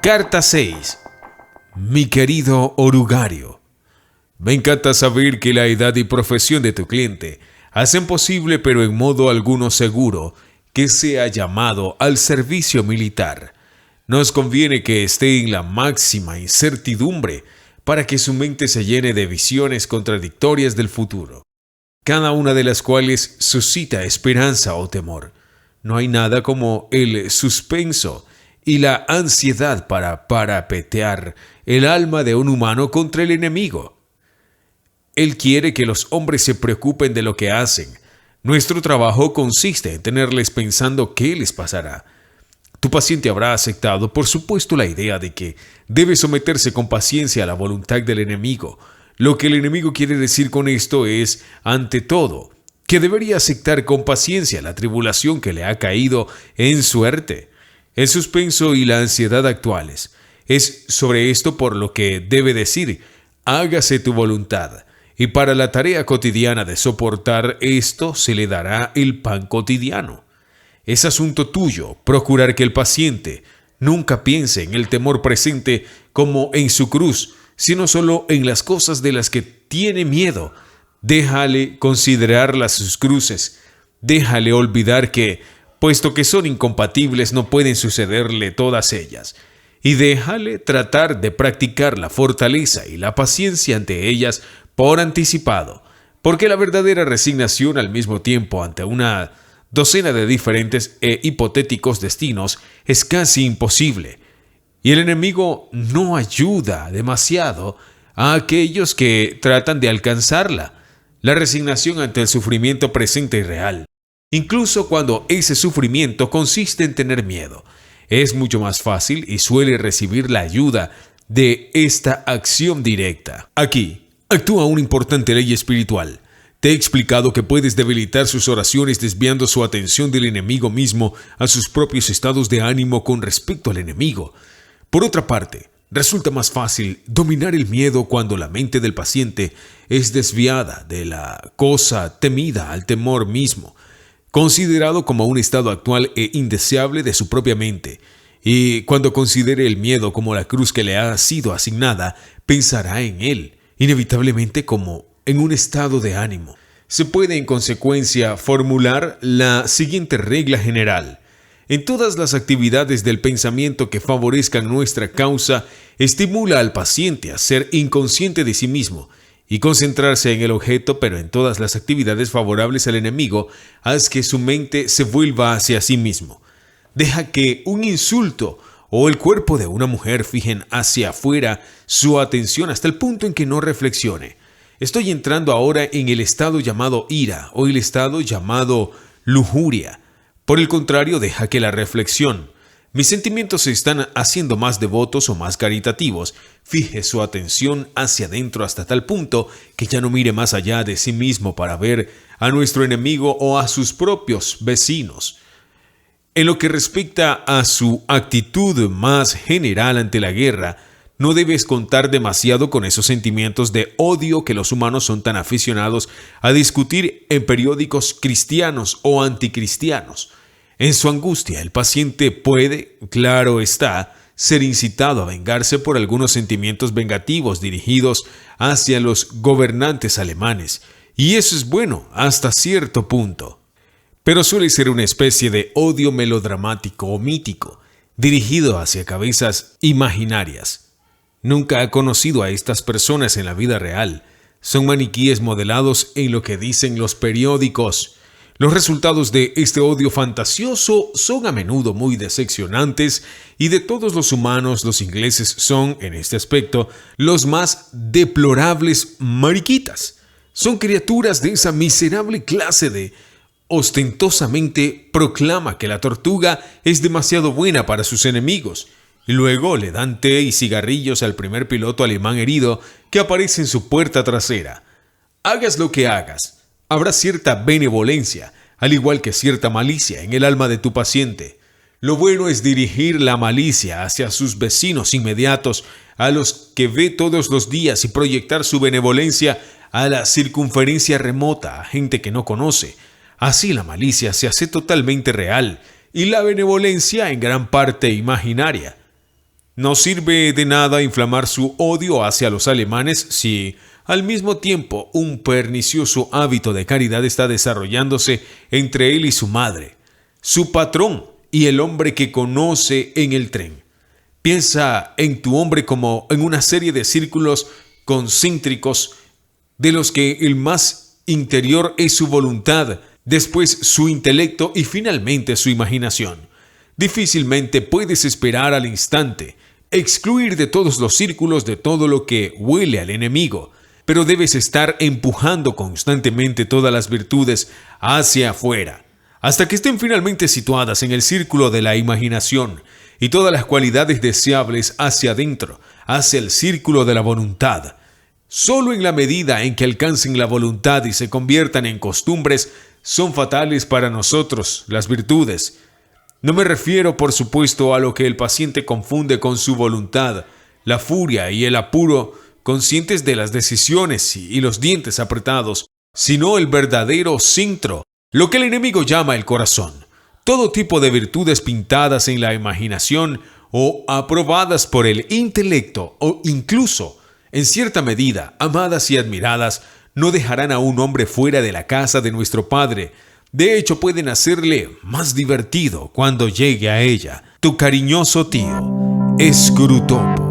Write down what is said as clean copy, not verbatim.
Carta 6. Mi querido orugario, me encanta saber que la edad y profesión de tu cliente hacen posible, pero en modo alguno seguro, que sea llamado al servicio militar. Nos conviene que esté en la máxima incertidumbre para que su mente se llene de visiones contradictorias del futuro, cada una de las cuales suscita esperanza o temor. No hay nada como el suspenso y la ansiedad para parapetear el alma de un humano contra el enemigo. Él quiere que los hombres se preocupen de lo que hacen. Nuestro trabajo consiste en tenerles pensando qué les pasará. Tu paciente habrá aceptado, por supuesto, la idea de que debe someterse con paciencia a la voluntad del enemigo. Lo que el enemigo quiere decir con esto es, ante todo, que debería aceptar con paciencia la tribulación que le ha caído en suerte. El suspenso y la ansiedad actuales. Es sobre esto por lo que debe decir, hágase tu voluntad. Y para la tarea cotidiana de soportar esto se le dará el pan cotidiano. Es asunto tuyo procurar que el paciente nunca piense en el temor presente como en su cruz, sino solo en las cosas de las que tiene miedo. Déjale considerarlas sus cruces. Déjale olvidar que, puesto que son incompatibles, no pueden sucederle todas ellas. Y déjale tratar de practicar la fortaleza y la paciencia ante ellas por anticipado, porque la verdadera resignación al mismo tiempo ante una docena de diferentes e hipotéticos destinos es casi imposible, y el enemigo no ayuda demasiado a aquellos que tratan de alcanzarla. La resignación ante el sufrimiento presente y real, incluso cuando ese sufrimiento consiste en tener miedo, es mucho más fácil y suele recibir la ayuda de esta acción directa. Aquí actúa una importante ley espiritual. Te he explicado que puedes debilitar sus oraciones desviando su atención del enemigo mismo a sus propios estados de ánimo con respecto al enemigo. Por otra parte, resulta más fácil dominar el miedo cuando la mente del paciente es desviada de la cosa temida al temor mismo, considerado como un estado actual e indeseable de su propia mente. Y cuando considere el miedo como la cruz que le ha sido asignada, pensará en él, inevitablemente, como en un estado de ánimo. Se puede, en consecuencia, formular la siguiente regla general. En todas las actividades del pensamiento que favorezcan nuestra causa, estimula al paciente a ser inconsciente de sí mismo y concentrarse en el objeto, pero en todas las actividades favorables al enemigo, haz que su mente se vuelva hacia sí mismo. Deja que un insulto o el cuerpo de una mujer fijen hacia afuera su atención hasta el punto en que no reflexione. Estoy entrando ahora en el estado llamado ira o el estado llamado lujuria. Por el contrario, deja que la reflexión, mis sentimientos se están haciendo más devotos o más caritativos, fije su atención hacia adentro hasta tal punto que ya no mire más allá de sí mismo para ver a nuestro enemigo o a sus propios vecinos. En lo que respecta a su actitud más general ante la guerra, no debes contar demasiado con esos sentimientos de odio que los humanos son tan aficionados a discutir en periódicos cristianos o anticristianos. En su angustia, el paciente puede, claro está, ser incitado a vengarse por algunos sentimientos vengativos dirigidos hacia los gobernantes alemanes, y eso es bueno hasta cierto punto. Pero suele ser una especie de odio melodramático o mítico, dirigido hacia cabezas imaginarias. Nunca ha conocido a estas personas en la vida real. Son maniquíes modelados en lo que dicen los periódicos. Los resultados de este odio fantasioso son a menudo muy decepcionantes, y de todos los humanos, los ingleses son, en este aspecto, los más deplorables mariquitas. Son criaturas de esa miserable clase de ostentosamente proclama que la tortuga es demasiado buena para sus enemigos, y luego le dan té y cigarrillos al primer piloto alemán herido que aparece en su puerta trasera. Hagas lo que hagas, habrá cierta benevolencia, al igual que cierta malicia en el alma de tu paciente. Lo bueno es dirigir la malicia hacia sus vecinos inmediatos, a los que ve todos los días, y proyectar su benevolencia a la circunferencia remota, a gente que no conoce. Así la malicia se hace totalmente real y la benevolencia en gran parte imaginaria. No sirve de nada inflamar su odio hacia los alemanes si, al mismo tiempo, un pernicioso hábito de caridad está desarrollándose entre él y su madre, su patrón y el hombre que conoce en el tren. Piensa en tu hombre como en una serie de círculos concéntricos de los que el más interior es su voluntad, después su intelecto y finalmente su imaginación. Difícilmente puedes esperar al instante excluir de todos los círculos de todo lo que huele al enemigo, pero debes estar empujando constantemente todas las virtudes hacia afuera, hasta que estén finalmente situadas en el círculo de la imaginación, y todas las cualidades deseables hacia adentro, hacia el círculo de la voluntad. Solo en la medida en que alcancen la voluntad y se conviertan en costumbres, son fatales para nosotros las virtudes. No me refiero, por supuesto, a lo que el paciente confunde con su voluntad, la furia y el apuro, conscientes de las decisiones y los dientes apretados, sino el verdadero centro, lo que el enemigo llama el corazón. Todo tipo de virtudes pintadas en la imaginación o aprobadas por el intelecto o incluso, en cierta medida, amadas y admiradas, no dejarán a un hombre fuera de la casa de nuestro Padre. De hecho, pueden hacerle más divertido cuando llegue a ella. Tu cariñoso tío, Scrutopo.